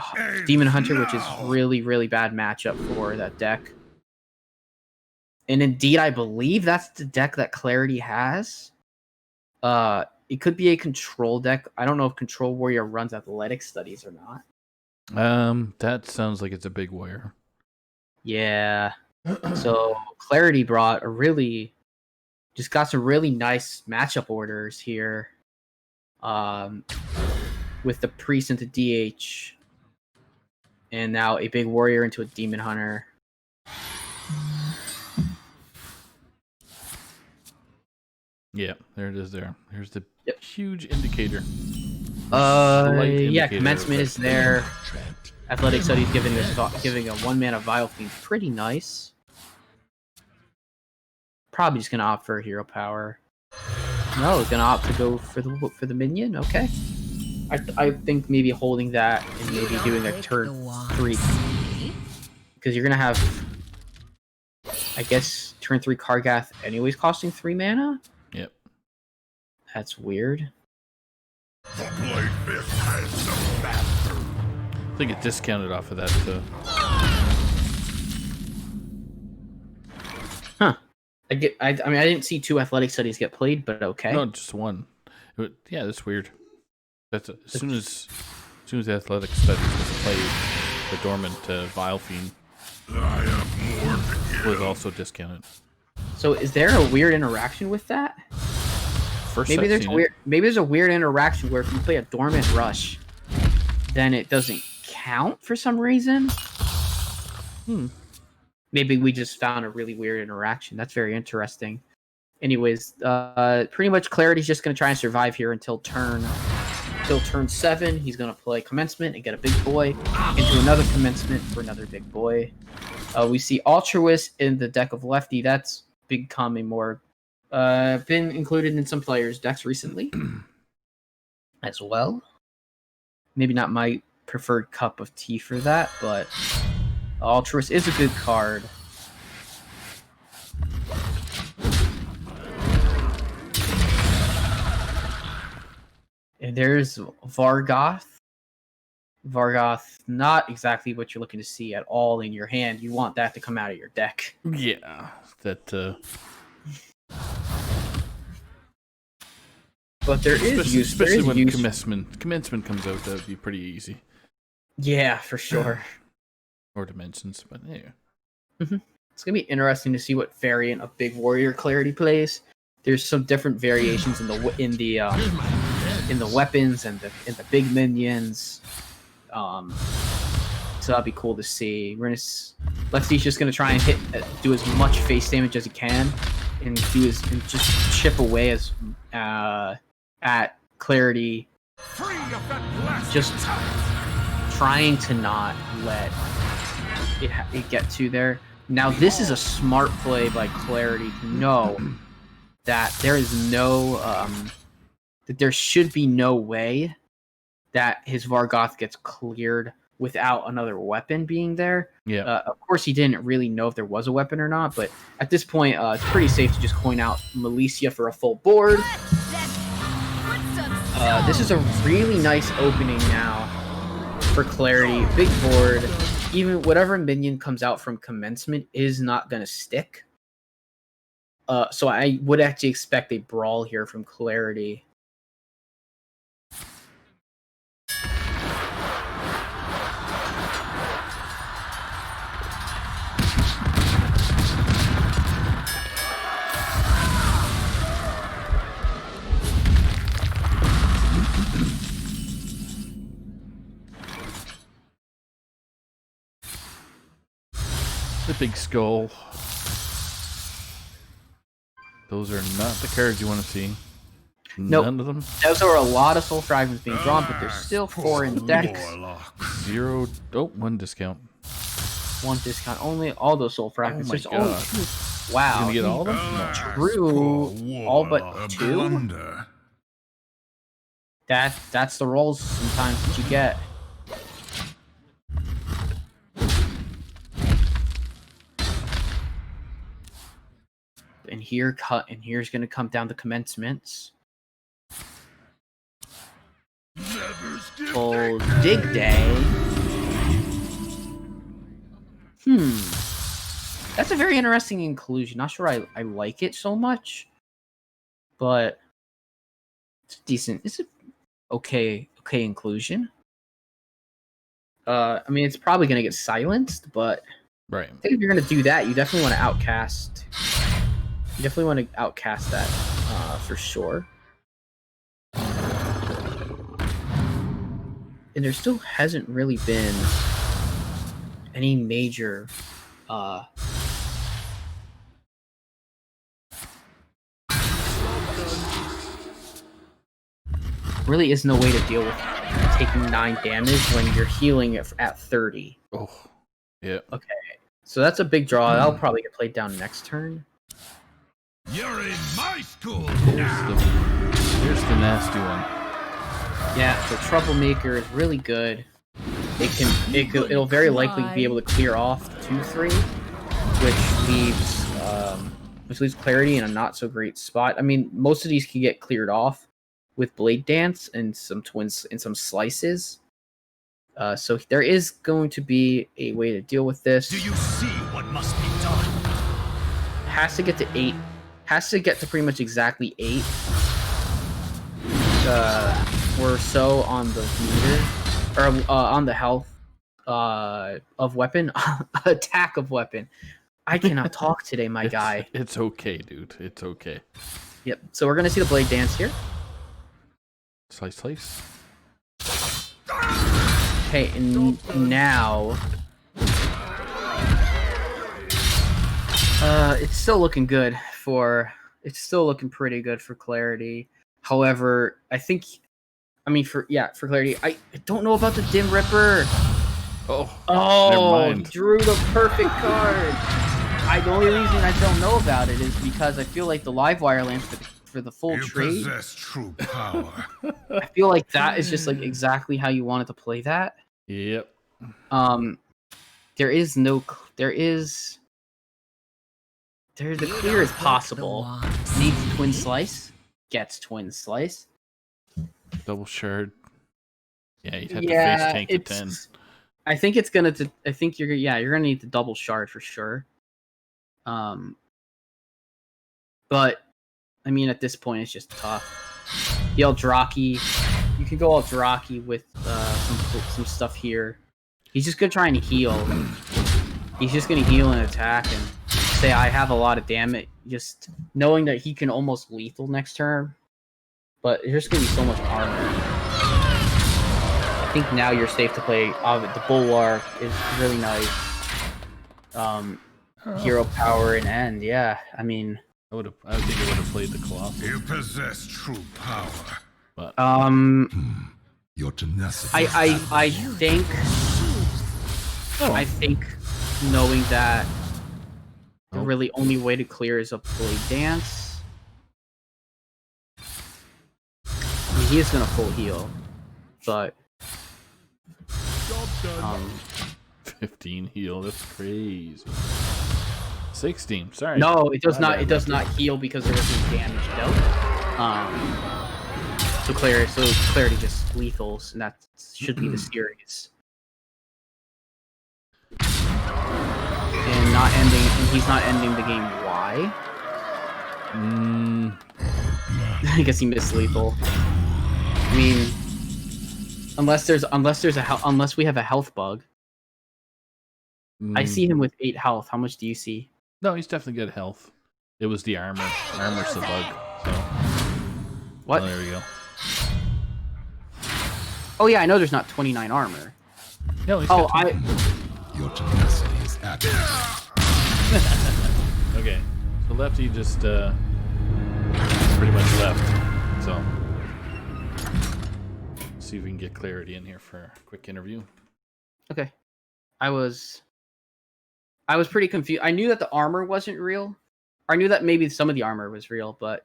Demon Hunter, which is Now. really, really bad matchup for that deck. And indeed, I believe that's the deck that Clarity has. It could be a control deck. I don't know if Control Warrior runs athletic studies or not. That sounds like it's a big warrior. Yeah. So Clarity got some really nice matchup orders here. With the priest into DH. And now a big warrior into a demon hunter. Yeah, there it is there. Here's the Yep. huge indicator. Yeah, indicator commencement of is there. Athletic studies giving a 1-mana Vile Fiend. Pretty nice. Probably just gonna opt for hero power. No, he's gonna opt to go for the minion. Okay. I think maybe holding that and maybe doing a turn 3, because you're gonna have, I guess, turn 3 Kargath anyways costing 3 mana. Yep. That's weird. The blade fist has no master. I think it discounted off of that. Huh. I mean, I didn't see 2 athletic studies get played, but okay. No, just one. Yeah, that's weird. That's as soon as the athletic studies was played, the dormant Vile Fiend I have more to give. was also discounted. So is there a weird interaction with that? First, Maybe I've seen it. there's a weird interaction where if you play a dormant rush, then it doesn't count for some reason. Maybe we just found a really weird interaction. That's very interesting. Anyways, pretty much Clarity's just gonna try and survive here until turn 7. He's gonna play commencement and get a big boy into another commencement for another big boy. We see Altruist in the deck of Lefty. That's becoming more been included in some players' decks recently as well. Maybe not my preferred cup of tea for that, but Altruist is a good card. And there's Vargoth. Vargoth, not exactly what you're looking to see at all in your hand. You want that to come out of your deck. Yeah, that. But there is use. Especially when use. commencement comes out, that would be pretty easy. Yeah, for sure. Or dimensions, but yeah. It's gonna be interesting to see what variant of Big Warrior Clarity plays. There's some different variations in the weapons and in the big minions. So that'd be cool to see. Lexi's just gonna try and do as much face damage as he can, and just chip away as at Clarity. Just trying to not let it get to there. Now this is a smart play by Clarity to know that there is no that there should be no way that his Vargoth gets cleared without another weapon being there. Yeah. Of course, he didn't really know if there was a weapon or not, but at this point, it's pretty safe to just coin out Militia for a full board. This is a really nice opening now for Clarity. Big board. Even whatever minion comes out from commencement is not going to stick. So I would actually expect a brawl here from Clarity. The big skull. Those are not the cards you want to see. Nope. None of them. Those are a lot of soul fragments being drawn, but there's still 4 in decks. Warlock. 0. Oh, 1 discount. 1 discount. Only all those soul fragments. Oh my There's only God. 2. You Wow. gonna get all of them? Alas, True. poor All but warlock. 2? Blunder. That's the rolls sometimes that you get. And here's gonna come down the commencements. Full dig day. That's a very interesting inclusion. Not sure I like it so much, but it's decent. It's a okay inclusion. I mean, it's probably gonna get silenced, but Right. I think if you're gonna do that, you definitely want to outcast. You definitely want to outcast that for sure. And there still hasn't really been any major really is no way to deal with taking 9 damage when you're healing at 30. Oh, yeah. Okay, so that's a big draw. That'll probably get played down next turn. You're in my school Here's now. the nasty one. Yeah, the Troublemaker is really good. It'll very likely be able to clear off the 2/3, which leaves Clarity in a not so great spot. I mean, most of these can get cleared off with Blade Dance and some twins and some slices. So there is going to be a way to deal with this. Do you see what must be done? Has to get to 8. Has to get to pretty much exactly 8. Or so on the meter, or on the health of weapon, attack of weapon. I cannot talk today, my guy. It's okay, dude. It's okay. Yep. So we're gonna see the Blade Dance here. Slice, slice. Okay, and now it's still looking good for. It's still looking pretty good for Clarity. However, for Clarity, I don't know about the Dim Ripper. Oh, Oh, never he mind. drew the perfect card. The only reason I don't know about it is because I feel like the Livewire lands for the full You trade. possess true power. I feel like that is just like exactly how you wanted to play that. Yep. The clear is possible. Needs Twin Slice, gets Twin Slice. Double shard. Yeah, you'd have to face tank to 10. I think it's gonna. I think you're gonna need the double shard for sure. But I mean, at this point, it's just tough. The Eldraki, you can go Eldraki with some stuff here. He's just gonna try and heal. He's just gonna heal and attack and say, I have a lot of damage. Just knowing that he can almost lethal next turn. But there's gonna be so much armor. I think now you're safe to play. The Bulwark is really nice. Hero power and end. Yeah, I mean. I think I would have played the Colossus. You possess true power. But Your tenacity. I think. I think knowing that the really only way to clear is a Blade Dance. I mean, he is gonna full heal, but 15 heal. That's crazy. 16. Sorry. no, it does My not. bad. It does not heal because there was no damage dealt. So Clarity just lethals, and that should be the series. And he's not ending the game. Why? I guess he missed lethal. I mean, unless we have a health bug. I see him with 8 health. How much do you see? No, he's definitely good health. It was the armor. Armor's the bug. So. What? Oh, there we go. Oh yeah, I know there's not 29 armor. No, he's Oh, got Your tenacity is active. Okay. So Lefty just pretty much left. So, see if we can get Clarity in here for a quick interview. Okay. I was pretty confused. I knew that the armor wasn't real. I knew that maybe some of the armor was real, but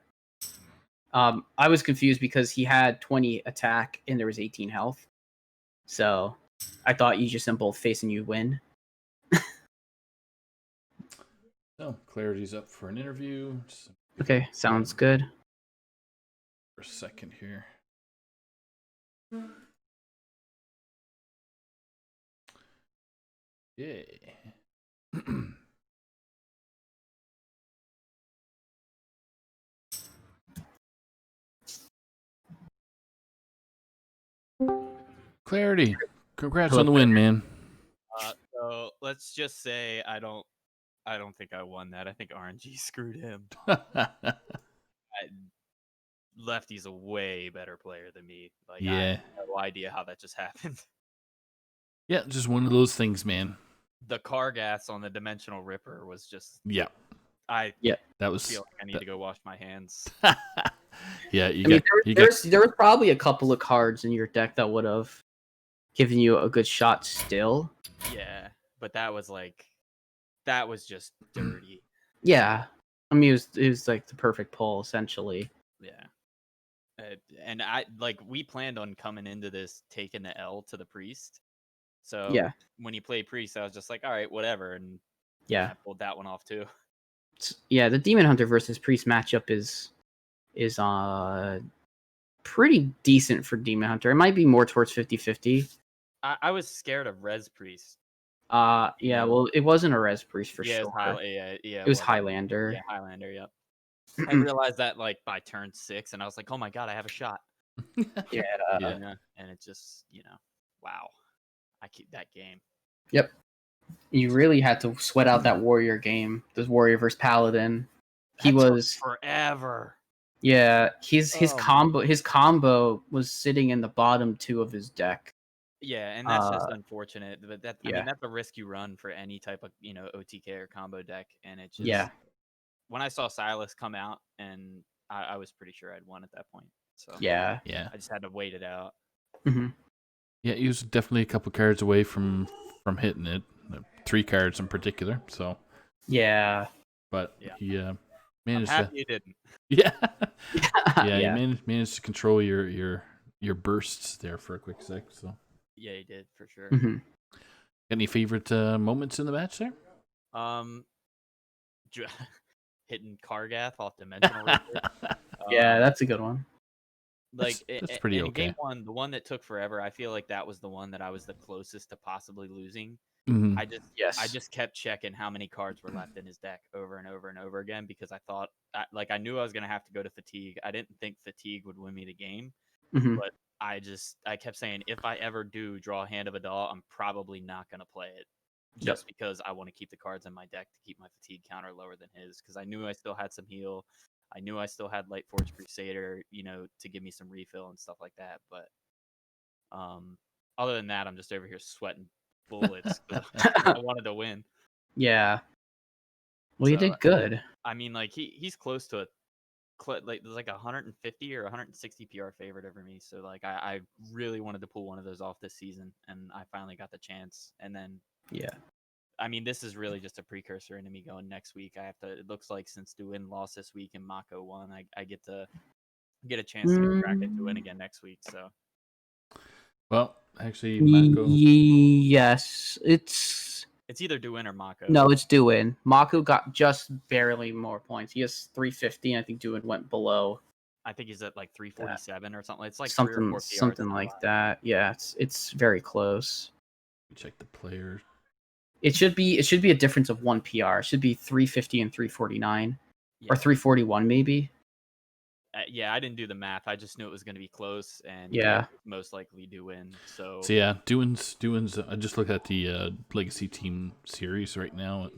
I was confused because he had 20 attack and there was 18 health. So I thought you just both face and you win. So, Clarity's up for an interview. Just Okay, sounds good. for a second here. Yeah. Clarity, congrats Hello, on the win, man. So let's just say I don't think I won that. I think RNG screwed him. Lefty's a way better player than me. Like, I Yeah. have no idea how that just happened. Yeah, just one of those things, man. The car gas on the Dimensional Ripper was just. Yeah, I that was. feel like I need to go wash my hands. Yeah, there was probably a couple of cards in your deck that would have given you a good shot still. Yeah, but that was just dirty. Yeah. I mean, it was like the perfect pull, essentially. Yeah. And we planned on coming into this taking the L to the Priest. So Yeah. when he played Priest, I was just like, all right, whatever. And Yeah. I pulled that one off too. Yeah, the Demon Hunter versus Priest matchup is pretty decent for Demon Hunter. It might be more towards 50-50. I was scared of Res Priest. Yeah, well, it wasn't a Res Priest for Yeah, sure. yeah. It was Highlander. Yeah, Highlander, yep. I realized that by turn 6, and I was like, oh my god, I have a shot. Yeah. And it just, wow. I keep that game. Yep. You really had to sweat out that warrior game. This warrior versus paladin. He was forever. Yeah, his combo was sitting in the bottom 2 of his deck. Yeah, and that's just unfortunate. But I Yeah. mean, that's a risk you run for any type of OTK or combo deck, and it just when I saw Silas come out, and I was pretty sure I'd won at that point. So yeah, I just had to wait it out. Mm-hmm. Yeah, he was definitely a couple cards away from hitting it. 3 cards in particular. So yeah, but he managed I'm happy to. you didn't. Yeah, Yeah. You managed to control your bursts there for a quick sec. So Yeah, he did for sure. Mm-hmm. any favorite moments in the match there? Hitting Kargath off Dimensional Ripper. Yeah, that's a good one. Like that's pretty in okay. game 1, the one that took forever, I feel like that was the one that I was the closest to possibly losing. Mhm. I just kept checking how many cards were left in his deck over and over and over again because I thought I knew I was gonna have to go to Fatigue. I didn't think Fatigue would win me the game, Mhm. but I kept saying if I ever do draw a Hand of Adal, I'm probably not gonna play it just because I want to keep the cards in my deck to keep my Fatigue counter lower than his because I knew I still had some heal. I knew I still had Lightforge Crusader, to give me some refill and stuff like that. But other than that, I'm just over here sweating bullets 'cause I wanted to win. Yeah. Well, you So, did good. I mean, like he's close to there's like 150 or 160 PR favorite over me. So like I really wanted to pull one of those off this season, and I finally got the chance. And then I mean, this is really just a precursor into me going next week. It looks like since Duin lost this week and Mako won, I get a chance to get bracket to win again next week. So Well, actually, Mako. Yes, it's either Duin or Mako. No, it's Duin. Maku got just barely more points. He has 350. I think Duin went below. I think he's at like 347 or something. It's like something 3 or 4 PRs something like that. Yeah, it's very close. Check the player. It should be a difference of 1 PR. It should be 350 and 349 or 341 maybe. Yeah, I didn't do the math. I just knew it was going to be close, and most likely Duin. So yeah, Duin's. I just looked at the Legacy Team series right now.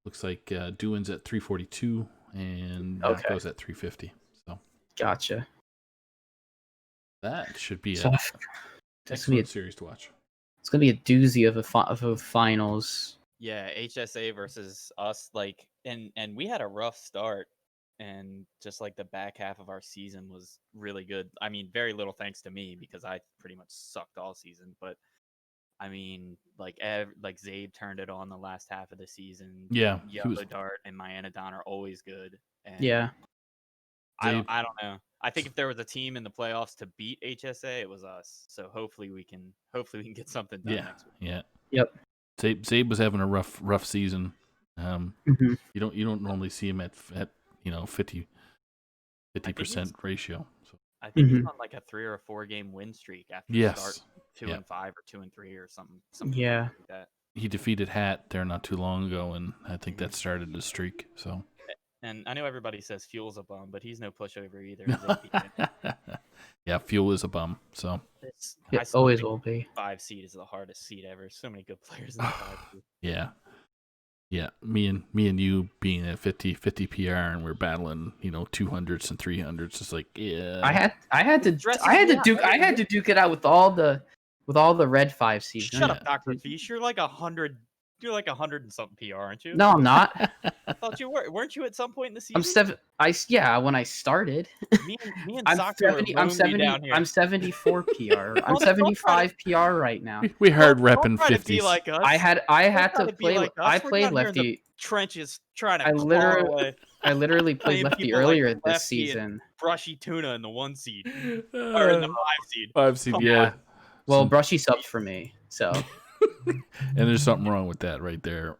Looks like Duin's at 342 and Mako's at 350. So gotcha. That should be So, an excellent series to watch. It's gonna be a doozy of a finals. Yeah, HSA versus us, and we had a rough start. and just like the back half of our season was really good. I mean, very little thanks to me because I pretty much sucked all season, but I mean, like Zabe turned it on the last half of the season. Yeah, Yellow Dart and Myanodon are always good. And Yeah. I don't know. I think if there was a team in the playoffs to beat HSA, it was us. So hopefully we can get something done next week. Yeah. Yep. Zabe was having a rough season. Mhm. You don't normally see him at 50% ratio. So I think he's Mhm. on like a 3 or 4 game win streak after Yes. start 2-5 or 2-3 or something. Yeah. Like that. he defeated Hat there not too long ago, and I think that started the streak. So And I know everybody says Fuel's a bum, but he's no pushover either. Zabe beat him. yeah, Fuel is a bum. So It I still always think will be. 5 seed is the hardest seed ever. So many good players in the 5 seed. yeah. Me and you being at 50 PR, and we're battling 200s and 300s. It's like I had to duke it out with all the red 5 seeds. Shut up, Doctorfeesh. You're like 100. You're like 100 and something PR, aren't you? No, I'm not. I thought you were. Weren't you at some point in the season? I'm 7. When I started. Me and I'm Saku 70. are I'm lonely 70. down here. I'm 74 PR. I'm 75 PR right now. we hard Don't repping try to be 50s. like us. I had Don't to try be play. like us. I We're played down here in the lefty. trenches trying to I claw literally- away. I literally played Playing lefty people like earlier this Lefty and season. Brushy Tuna in the 1 seed or in the 5 seed. 5 seed, Come yeah. Well, Some- Brushy subbed for me, so and there's something wrong with that right there.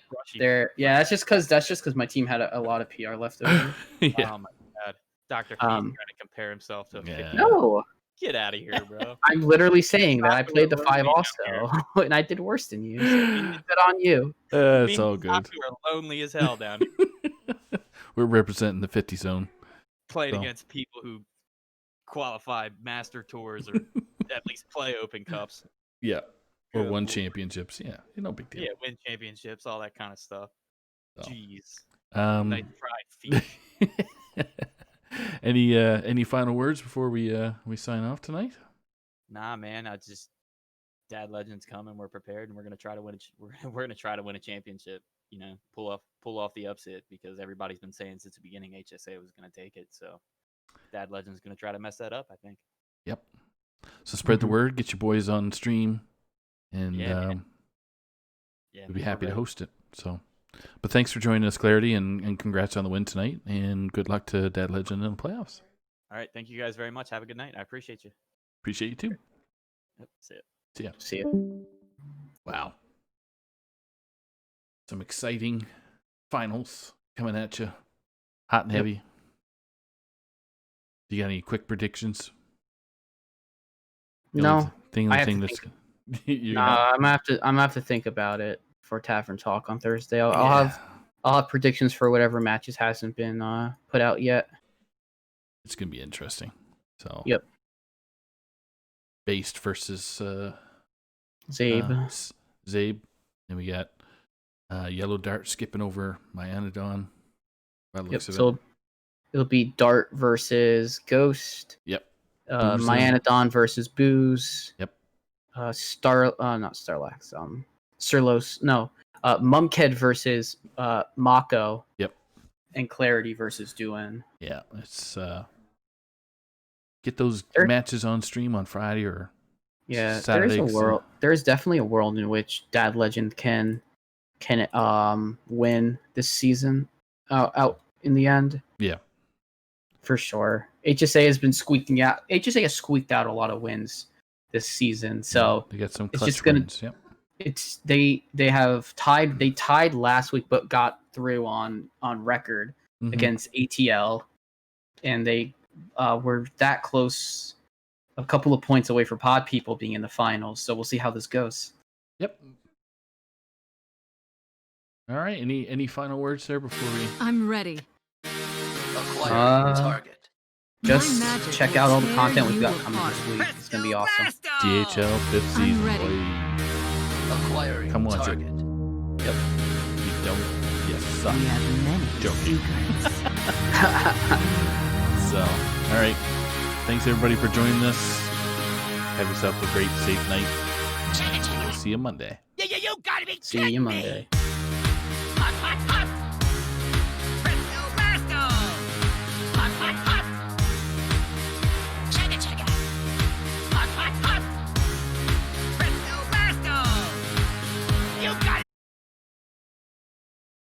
Brushy. there. Yeah, that's just because my team had a lot of PR left over. Yeah. Oh my god. Dr. Fee's Um, trying to compare himself to a Yeah. 50. No, Get out of here, bro. I'm literally saying that I Saku played the are 5 lonely also, and I did worse than you. So good on you. It's Me all and good. Saku are lonely as hell down here. We're representing the 50 zone. Playing So. against people who qualify master tours or at least play open cups. Yeah. Or Good won lord. championships. Yeah, no big deal. Yeah, win championships, all that kind of stuff. So. Jeez. Um, Nice try, Feesh. any final words before we sign off tonight? Nah, man. Dad Legend's coming. We're prepared, and we're gonna try to win. We're gonna try to win a championship. Pull off the upset because everybody's been saying since the beginning HSA was gonna take it. So Dad Legend's gonna try to mess that up, I think. Yep. So spread the word. Get your boys on stream, and Yeah, man. we'll be man, happy we're to ready. host it. So, but thanks for joining us, Clarity, and congrats on the win tonight. And good luck to Dad Legend in the playoffs. All right, thank you guys very much. Have a good night. I appreciate you. Appreciate you too. Yep, see ya. See ya. See you. Wow. Some exciting finals coming at you. Hot and heavy. Do you got any quick predictions? The No, only thing I have thing to that's you're nah, I'm gonna have to think about it for Tavern Talk on Thursday. I'll have predictions for whatever matches hasn't been put out yet. It's gonna be interesting. So Yep. Based versus Zabe. Zabe. Then we got Yellow Dart skipping over Myanodon. By the Yep. looks of So it'll be Dart versus Ghost. Yep. Booze Myanodon versus Booze. Yep. Not Starlax. Surlos. No. Mumked versus Mako. Yep. And Clarity versus Duan. Yeah, it's get those There- matches on stream on Friday or Yeah, Saturday. there's a world. There's definitely a world in which Dad Legend can win this season out in the end. Yeah. For sure. HSA has been squeaking out. HSA has squeaked out a lot of wins this season. So They got some it's clutch just gonna- wins. Yep. it's they have tied. They tied last week, but got through on record Mhm. against ATL, and they were that close, a couple of points away for Pod People being in the finals. So we'll see how this goes. Yep. All right. Any final words there before we? I'm ready. Acquiring target. Just My magic check will out all the tear content we've got you coming apart. this week. It's gonna be awesome. DHL fifth I'm season. ready. Boy. Acquiring Come watch it. target. Yep. You don't. You suck. We have many Joking. secrets. So, all right. Thanks everybody for joining us. Have yourself a great, safe night. We'll see you Monday. You gotta be See you kidding me. Monday.